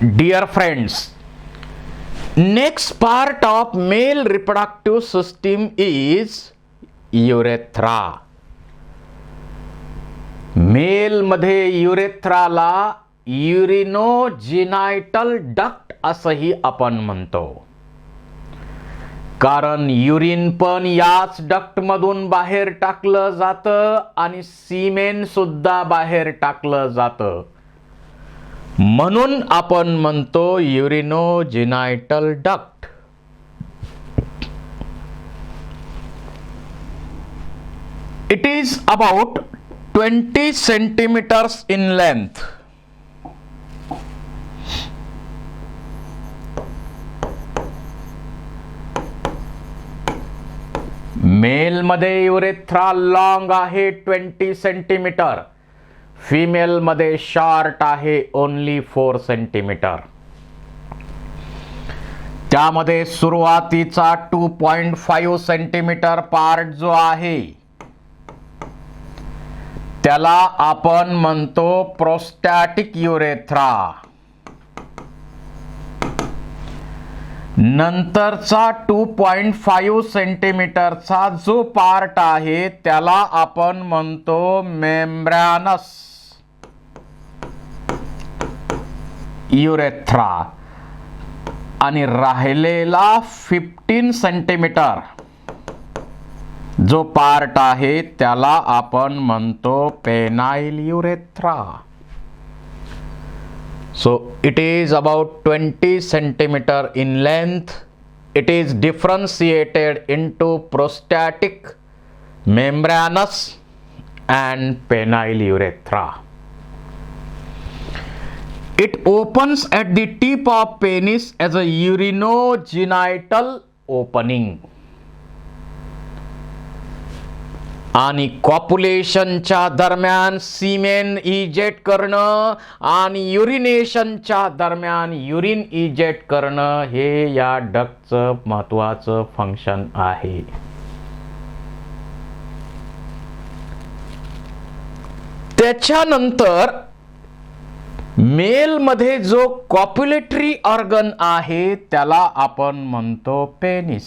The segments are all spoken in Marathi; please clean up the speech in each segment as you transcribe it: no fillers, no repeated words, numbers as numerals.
Dear friends, next part of male reproductive system is urethra. Male मध्ये युरेथ्राला युरिनोजिनायटल डक्ट असंही आपण म्हणतो, कारण युरिन पण याच डक्ट मधून बाहेर टाकलं जातं आणि सीमेन सुद्धा बाहेर टाकलं जातं, म्हणून आपण म्हणतो urinogenital duct. It is about 20 centimeters in length. Male मध्ये युरेथ्रा लॉंग आहे 20 सेंटीमीटर, फिमेल मध्ये शॉर्ट आहे ओनली 4 सेंटीमीटर. त्यामध्ये सुरुवातीचा 2.5 सेंटीमीटर पार्ट जो आहे त्याला आपण म्हणतो प्रोस्टॅटिक युरेथ्रा. नंतरचा 2.5 सेंटीमीटरचा जो पार्ट आहे त्याला आपण म्हणतो मेम्ब्रॅनस युरेथ्रा आणि राहिलेला 15 सेंटीमीटर जो पार्ट आहे त्याला आपण म्हणतो penile urethra. So it is about 20 centimeter in length. It is differentiated into prostatic, membranous and penile urethra. It opens at the tip of penis as a urinogenital opening. आणि कॉप्युलेशनच्या दरम्यान सीमेन इजेक्ट करणं आणि युरिनेशनच्या दरम्यान युरिन इजेक्ट करणं हे या डक्टचं महत्वाचं फंक्शन आहे. त्याच्यानंतर मेल मध्ये जो कॉप्युलेटरी ऑर्गन आहे त्याला आपण म्हणतो penis.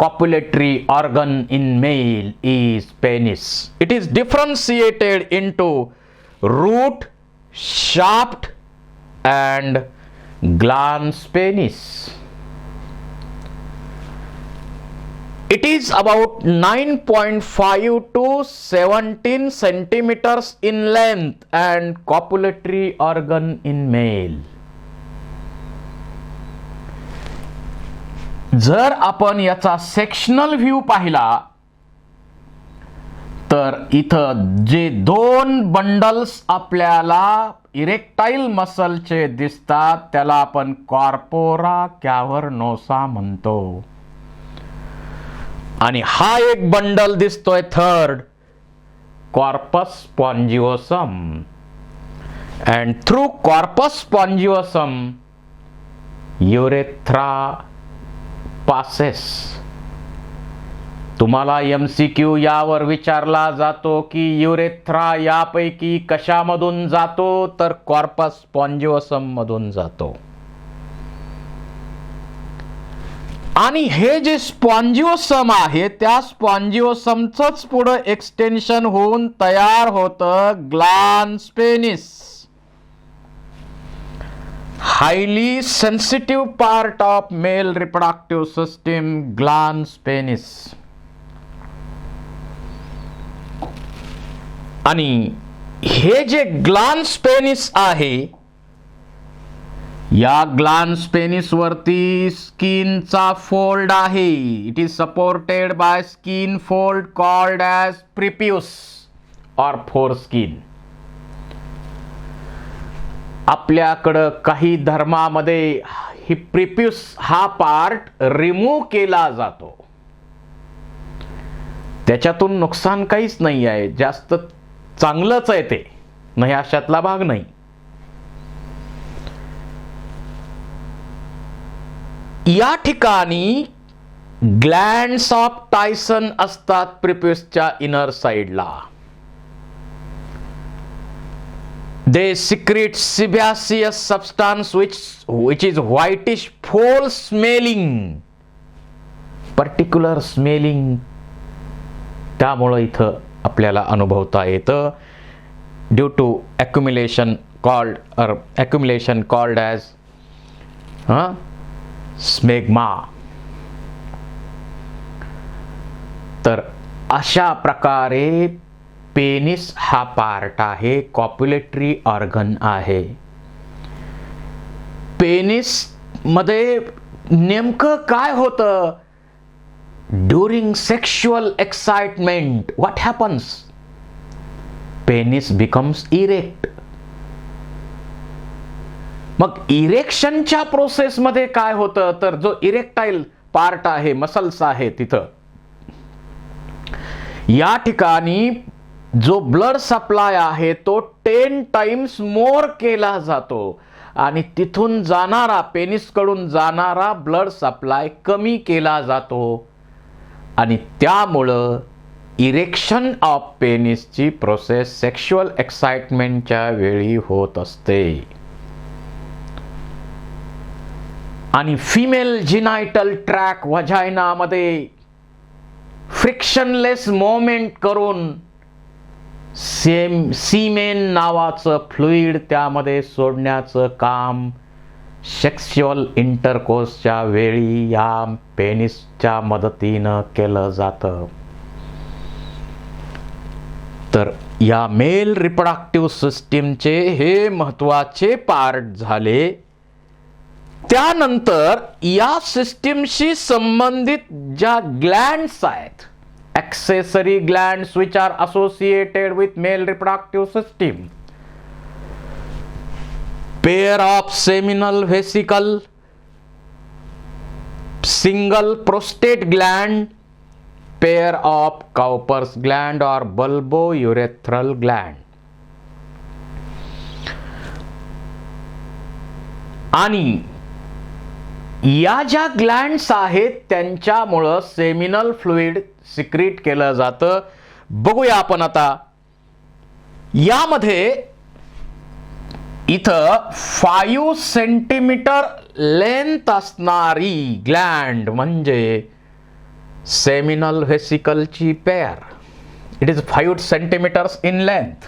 Copulatory organ in male is penis. It is differentiated into root, shaft and glans penis. It is about 9.5 to 17 centimeters in length and copulatory organ in male. जर आपण याचा सेक्शनल व्ह्यू पाहिला तर इथं जे दोन बंडल्स आपल्याला इरेक्टाइल मसलचे दिसतात त्याला आपण कॉर्पोरा कॅव्हर्नोसा म्हणतो. आणि हा एक बंडल दिसतोय third, corpus spongiosum. And through corpus spongiosum urethra passes. तुम्हाला MCQ यावर विचारला जातो की युरेथ्रा यापैकी कशामधून जातो, तर कॉर्पस स्पॉन्जिओसम मधून जातो. आणि हे जे स्पॉन्जिओसम आहे त्या स्पॉन्जिओसमचंच पुढे एक्सटेन्शन होऊन तयार होतं glans penis. Highly sensitive part of male reproductive system, glans penis. आणि हे जे ग्लान्स पेनिस आहे या ग्लान्स पेनिस वरती स्किनचा फोल्ड आहे. It is supported by skin fold called as prepuce और फोरस्किन. आपल्याकडं काही धर्मामध्ये ही प्रिप्यूस हा पार्ट रिमूव्ह केला जातो. त्याच्यातून नुकसान काहीच नाही आहे, जास्त चांगलंच आहे ते, नाही अशातला भाग नाही. या ठिकाणी ग्लँड्स ऑफ टायसन असतात प्रिप्यूसच्या इनर साइडला. They secrete sebaceous substance which is whitish, foul smelling, particular smelling. त्यामुळे इथं आपल्याला अनुभवता येतं. Due to accumulation called as smegma. तर अशा प्रकारे पेनिस हा पार्ट आहे, कॉप्युलेटरी ऑर्गन आहे. पेनिस मध्ये नेमकं काय होतं? During sexual excitement what happens? Penis becomes erect. मग इरेक्शनच्या प्रोसेसमध्ये काय होतं? तर जो इरेक्टाईल पार्ट आहे, मसल्स आहे, तिथं या ठिकाणी जो ब्लड सप्लाय आहे तो 10 टाइम्स मोर केला जातो आणि तिथून जाणारा, पेनिस कडून जाणारा ब्लड सप्लाय कमी केला जातो आणि त्यामुळं इरेक्शन ऑफ पेनिसची प्रोसेस सेक्शुअल एक्साइटमेंटच्या वेळी होत असते. आणि फिमेल जिनायटल ट्रॅक वजायनामध्ये फ्रिक्शनलेस मोमेंट करून सीमेन नावाचं फ्लुइड त्यामध्ये सोडण्याचं काम सेक्शुअल इंटरकोर्सच्या वेळी या पेनिसच्या मदतीनं केलं जातं. तर या मेल रिप्रोडक्टिव्ह सिस्टीमचे हे महत्वाचे पार्ट झाले. त्यानंतर या सिस्टीमशी संबंधित ज्या ग्लँड्स आहेत, accessory glands which are associated with male reproductive system, pair of seminal vesicle, single prostate gland, pair of Cowper's gland or bulbourethral gland. आणि या ज्या ग्लँड्स आहेत त्यांच्यामुळं सेमिनल फ्लुइड सिक्रीट केलं जातं. बघूया आपण आता. यामध्ये इथं 5 सेंटीमीटर लेंथ असणारी ग्लँड म्हणजे सेमिनल व्हेसिकलची pair. It is 5 centimetres in length.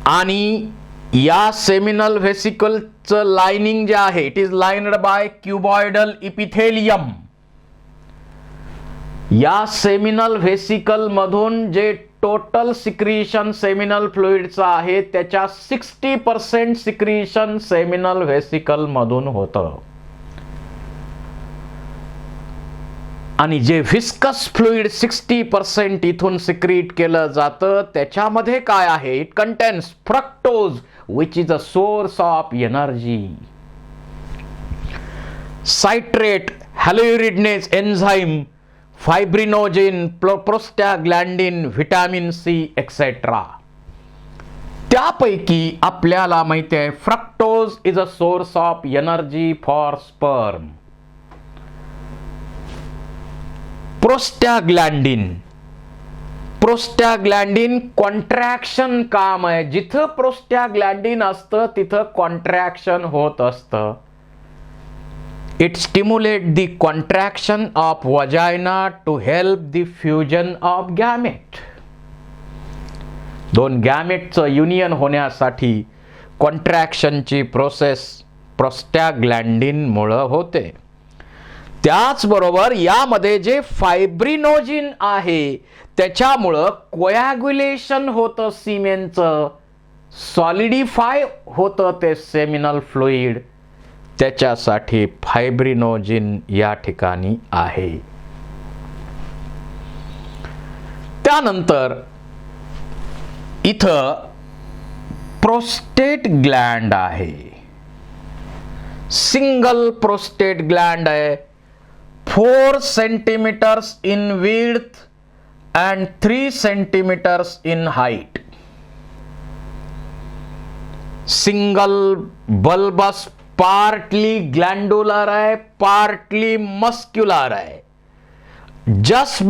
आणि या सेमिनल व्हेसिकलचं लाइनिंग जे आहे, it is lined by cuboidal epithelium. या सेमिनल व्हेसिकल मधून जे टोटल सिक्रीशन सेमिनल फ्लुइडचं आहे त्याच्या 60% सिक्रीशन सेमिनल व्हेसिकल मधून होतं. आणि जे व्हिस्कस फ्लुइड 60% इथून सिक्रीट केलं जातं त्याच्यामध्ये काय आहे? It contains fructose which is a source of energy, citrate, hyaluronidase enzyme, fibrinogen, prostaglandin, vitamin C etcetera. त्यापैकी आपल्याला माहिती आहे fructose is a source of energy for sperm. Prostaglandin contraction काम आहे. जिथं प्रोस्टॅग्लॅन्डिन असतं तिथं कॉन्ट्रॅक्शन होत असतं. It stimulates the contraction of vagina to help the fusion of gamete. दोन गॅमेटचं युनियन होण्यासाठी कॉन्ट्रॅक्शनची प्रोसेस प्रोस्टॅग्लॅन्डिन मुळे होते. त्याचबरोबर यामध्ये जे फायब्रिनोजिन आहे त्याच्यामुळं कोॲग्युलेशन होतं, सीमेनचं सॉलिडिफाय होतं ते सेमिनल फ्लुइड. त्याच्यासाठी फायब्रिनोजिन या ठिकाणी आहे. त्यानंतर इथं प्रोस्टेट ग्लँड आहे. सिंगल प्रोस्टेट ग्लँड आहे. 4 centimetres in width and 3 centimetres in height. Single bulbous, partly glandular आहे, पार्टली मस्क्युलर आहे. Just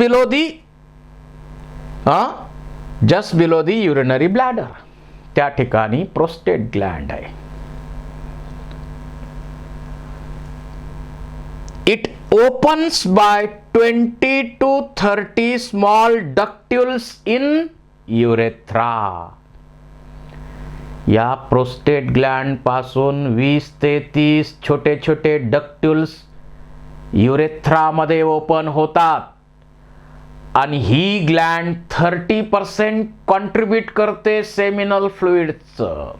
below the urinary bladder. त्या ठिकाणी प्रोस्टेट ग्लँड आहे. It opens by 20 to 30 small ductules in urethra. या प्रोस्टेट ग्लँड पासून 20 ते 30 छोटे छोटे डक्ट्युल्स युरेथ्रा मध्ये ओपन होतात आणि ही ग्लँड 30% कॉन्ट्रीब्यूट करते सेमिनल फ्लुइडचं.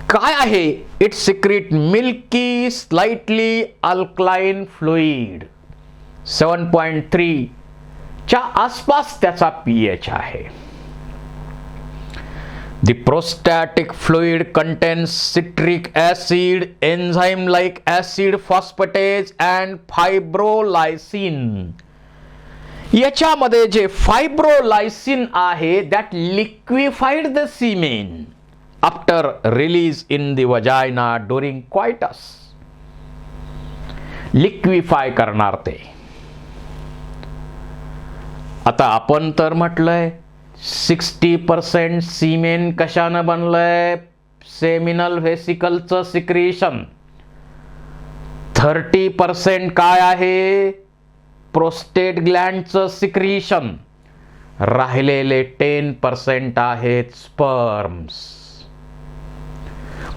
काय आहे? It secrete milky slightly alkaline fluid. 7.3 च्या आसपास त्याचा pH आहे. The prostatic fluid contains citric acid, enzyme like acid phosphatase and fibrolysine. याच्यामध्ये जे फायब्रोलायसिन आहे that liquefied the semen after release in the vagina during coitus. लिक्विफाय करणार ते. आता आपण तर म्हटलंय 60% सीमेन कशानं बनलंय? Seminal व्हेसिकलचं secretion. 30% काय आहे? प्रोस्टेट ग्लँडचं सिक्रेशन. राहिलेले 10% आहेत स्पर्म्स.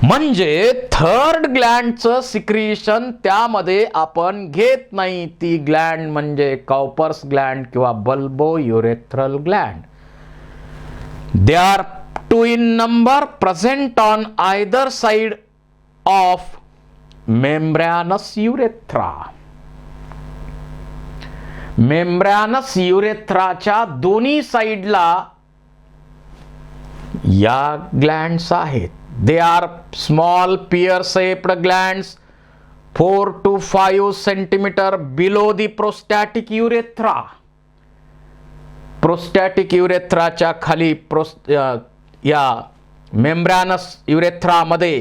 म्हणजे थर्ड ग्लँडचं सिक्रेशन त्यामध्ये आपण घेत नाही. ती ग्लँड म्हणजे कॉपर्स ग्लँड किंवा bulbo urethral Gland. They are 2 in number, present on either side of membranous urethra. membranous urethraच्या दोन्ही साइडला या ग्लँड्स आहेत. They are small pear-shaped glands 4 to 5 centimeter below the prostatic urethra. Prostatic युरेथ्राच्या खाली या मेम्ब्रॅनस युरेथ्रामध्ये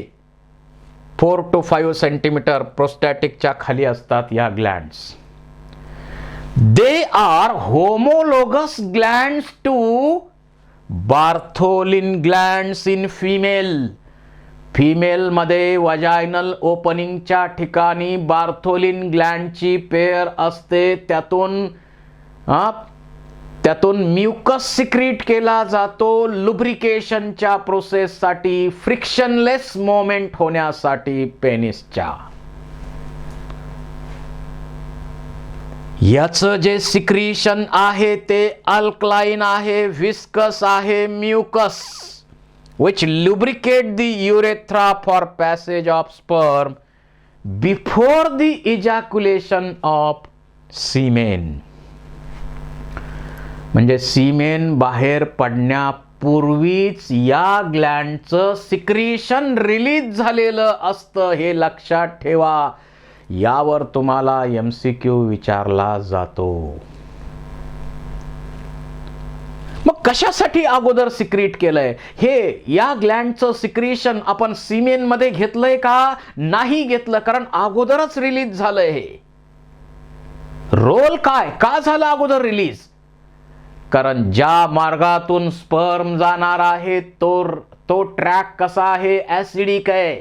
4 to 5 सेंटीमीटर प्रोस्टॅटिकच्या खाली असतात या glands. They are homologous glands to Bartholin glands in female. फिमेलमध्ये वजायनल ओपनिंगच्या ठिकाणी बार्थोलिन ग्लँडची पेअर असते. त्यातून म्युकस सिक्रीट केला जातो लुब्रिकेशनच्या प्रोसेससाठी, फ्रिक्शनलेस मोमेंट होण्यासाठी पेनिसच्या. याचं जे सिक्रीशन आहे ते अल्कलाइन आहे, विस्कस आहे, mucus which lubricate the urethra for passage of sperm before the ejaculation of semen. म्हणजे सीमेन बाहेर पडण्यापूर्वीच या ग्लँडचं सिक्रीशन रिलीज झालेलं असतं. हे लक्षात ठेवा. यावर तुम्हाला MCQ विचारला जातो. मग कशासाठी अगोदर सिक्रीट केलंय? हे या ग्लँडचं सिक्रीशन आपण सीमेन मध्ये घेतलंय का? नाही घेतलं, कारण अगोदरच रिलीज झालंय. हे रोल काय का झालं अगोदर रिलीज? कारण ज्या मार्गातून स्पर्म जाणार आहे तो ट्रॅक कसा आहे? ऍसिडिक आहे.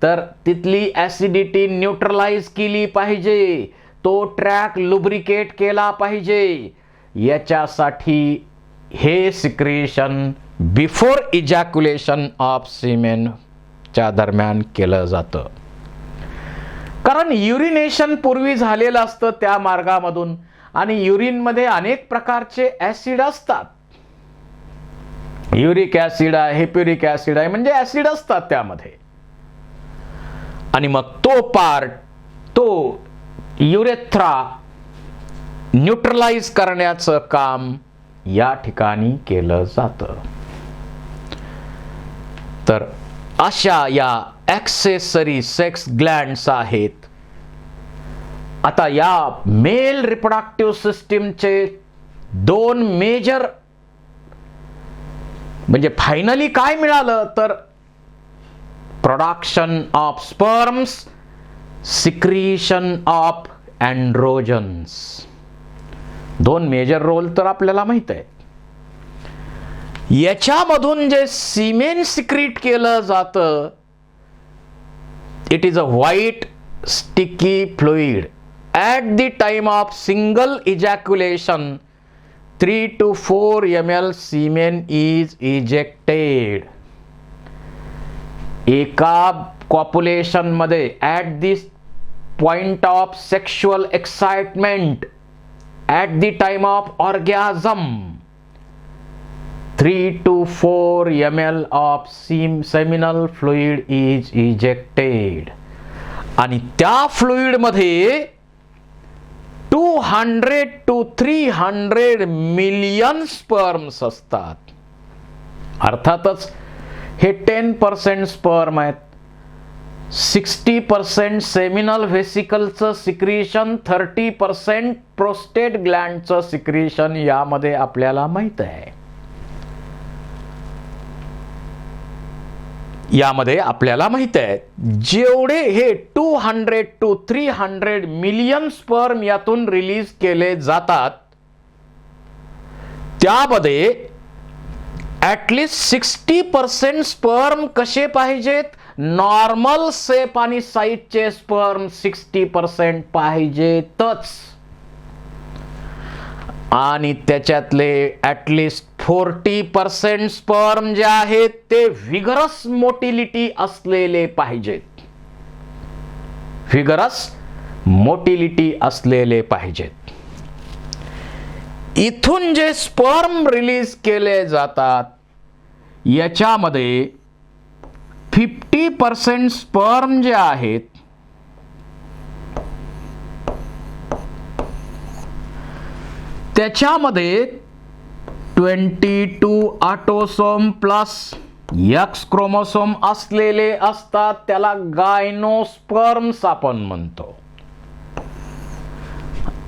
तर तिथली ऍसिडिटी न्यूट्रलाइज केली पाहिजे. तो ट्रॅक लुब्रिकेट केला पाहिजे. याच्यासाठी हे सिक्रेशन बिफोर इजॅक्युलेशन ऑफ सीमेन च्या दरम्यान केलं जातं. कारण युरिनेशन पूर्वी झालेलं असतं त्या मार्गामधून आणि युरिन मध्ये अनेक प्रकारचे ऍसिड असतात. युरिक ऍसिड आहे, हिप्युरिक ऍसिड आहे, म्हणजे ऍसिड असतात त्यामध्ये. आणि मग तो पार्ट तो युरेथ्रा न्यूट्रलाइज करण्याचं काम या ठिकाणी केलं जातं. तर अशा या ॲक्सेसरी सेक्स ग्लँड्स आहेत. आता या मेल रिप्रोडक्टिव्ह सिस्टीमचे 2 मेजर म्हणजे फायनली काय मिळालं तर production of sperms, secretion of androgens. 2 major role तर आपल्याला माहित आहे. याच्यामधून जे सिमेन सिक्रीट केलं जातं, it is a white sticky fluid. At the time of single ejaculation 3 to 4 ml semen is ejected. एका कॉप्युलेशन मध्ये at this point of sexual excitement, at the time of orgasm, 3 to 4 ml of seminal fluid is ejected. आणि त्या फ्लुइड मध्ये 200 to 300 मिलियन स्पर्म्स असतात. अर्थातच हे 10% स्पर्म आहेत. 60% सेमिनल व्हेसिकलचं सिक्रिशन, 30% प्रोस्टेट ग्लँडचं सिक्रिशन यामध्ये आपल्याला माहित आहे. यामध्ये आपल्याला माहित आहे जेवढे हे 200 to 300 मिलियन स्पर्म यातून रिलीज केले जातात, त्यामध्ये ॲटलिस्ट 60% स्पर्म कसे पाहिजेत, नॉर्मल सेप आणि साईजचे स्पर्म 60% पाहिजेतच. आणि त्याच्यातले ॲटलिस्ट 40% स्पर्म जे आहेत ते व्हिगरस मोटिलिटी असलेले पाहिजेत. व्हिगरस मोटिलिटी असलेले पाहिजेत. इथून जे स्पर्म रिलीज केले जातात याच्यामध्ये 50% स्पर्म जे आहेत त्याच्यामध्ये 22 ऑटोसोम प्लस एक्स क्रोमोसोम असलेले असतात. त्याला गायनोस्पर्म्स आपण म्हणतो.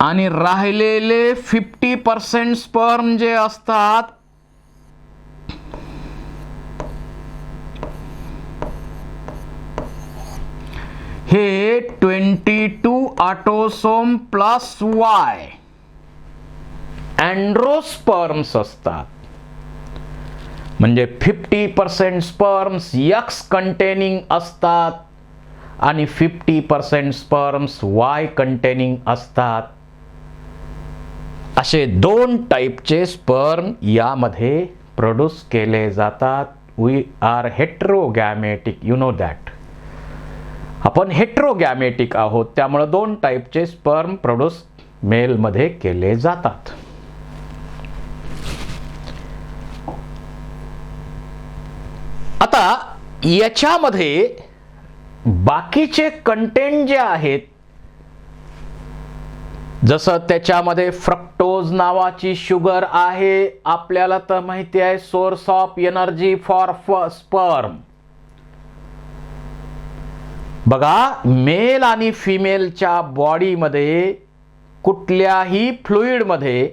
आणि राहिलेले 50% स्पर्म जे असतात हे 22 ऑटोसोम प्लस वाय अँड्रोस्पर्म्स असतात. म्हणजे 50% स्पर्म्स एक्स कंटेनिंग असतात आणि 50% स्पर्म्स वाय कंटेनिंग असतात. असे 2 टाईपचे स्पर्म यामध्ये प्रोड्यूस केले जातात. We are heterogametic, you know that. आपण हेट्रोगॅमेटिक आहोत, त्यामुळे 2 टाईपचे स्पर्म प्रोड्यूस मेलमध्ये केले जातात. आता याच्यामध्ये बाकीचे कंटेंट जे आहेत, जसं त्याच्यामध्ये फ्रक्टोज नावाची शुगर आहे. आपल्याला तर माहिती आहे source of energy for sperm. बघा, मेल आणि फिमेलच्या बॉडीमध्ये कुठल्याही फ्लुइडमध्ये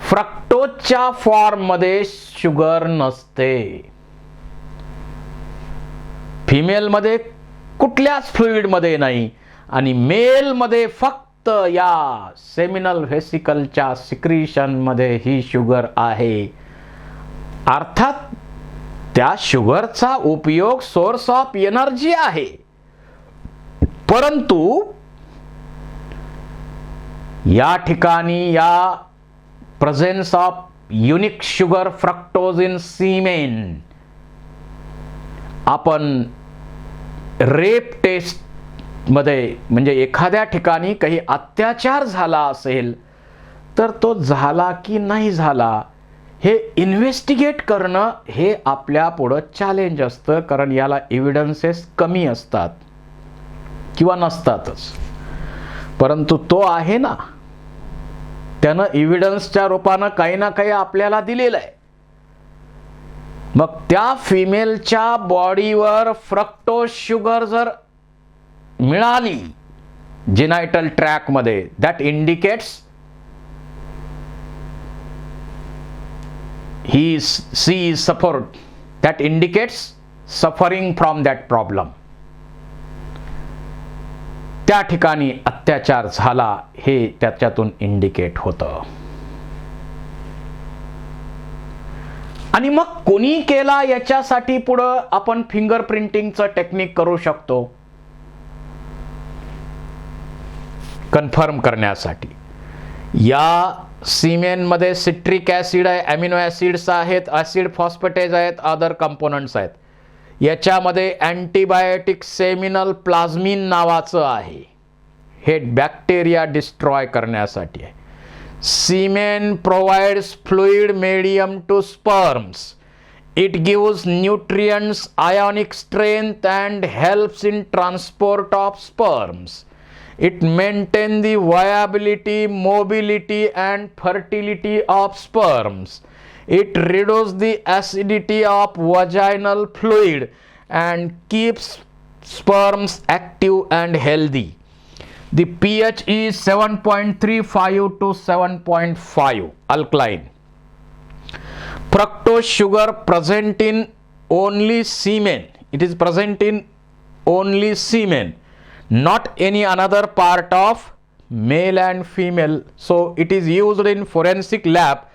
फ्रक्टोजच्या फॉर्ममध्ये शुगर नसते. फिमेलमध्ये कुठल्याच फ्लुइडमध्ये नाही आणि मेलमध्ये फक्त या सेमिनल व्हेसिकलच्या सिक्रिशनमध्ये ही शुगर आहे. अर्थात त्या शुगरचा उपयोग सोर्स ऑफ एनर्जी आहे, परंतु या ठिकाणी या presence of unique sugar fructose in सीमेन आपण रेप टेस्ट मध्ये, म्हणजे एखाद्या ठिकाणी काही अत्याचार झाला असेल तर तो झाला की नाही झाला हे इन्व्हेस्टिगेट करणं हे आपल्या पुढं चॅलेंज असतं. कारण याला एव्हिडन्सेस कमी असतात किंवा नसतातच. परंतु तो आहे ना, त्यानं एव्हिडन्सच्या रूपानं काही ना काही आपल्याला दिलेलं आहे. मग त्या फिमेलच्या बॉडीवर फ्रक्टोज शुगर जर मिळाली जिनायटल ट्रॅकमध्ये, that indicates she is suffered, that indicates suffering from that problem. त्या ठिकाणी अत्याचार झाला हे त्याच्यातून इंडिकेट होतं. आणि मग कोणी केला याच्यासाठी पुढं आपण फिंगर प्रिंटिंगचं टेक्निक करू शकतो कन्फर्म करण्यासाठी. या सिमेनमध्ये सिट्रिक ॲसिड आहे, ॲमिनो ॲसिड्स आहेत, ॲसिड फॉस्फेटेज आहेत, अदर कंपोनंट्स आहेत. याच्यामध्ये अँटीबायोटिक सेमिनल प्लाझ्मिन नावाचं आहे, हे बॅक्टेरिया डिस्ट्रॉय करण्यासाठी आहे. सीमेन provides fluid medium to sperms. It gives nutrients, ionic strength and helps in transport of sperms. It maintains the viability, mobility and fertility of sperms. It reduces the acidity of vaginal fluid and keeps sperms active and healthy. The pH is 7.35 to 7.5 alkaline. Fructose sugar present in only semen. It is present in only semen, not any another part of male and female. So it is used in forensic lab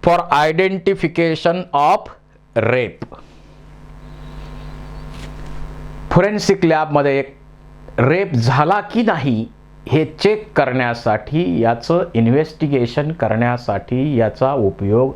for identification of rape. Forensic लॅबमध्ये एक रेप झाला की नाही हे चेक करण्यासाठी, याचं इन्व्हेस्टिगेशन करण्यासाठी याचा उपयोग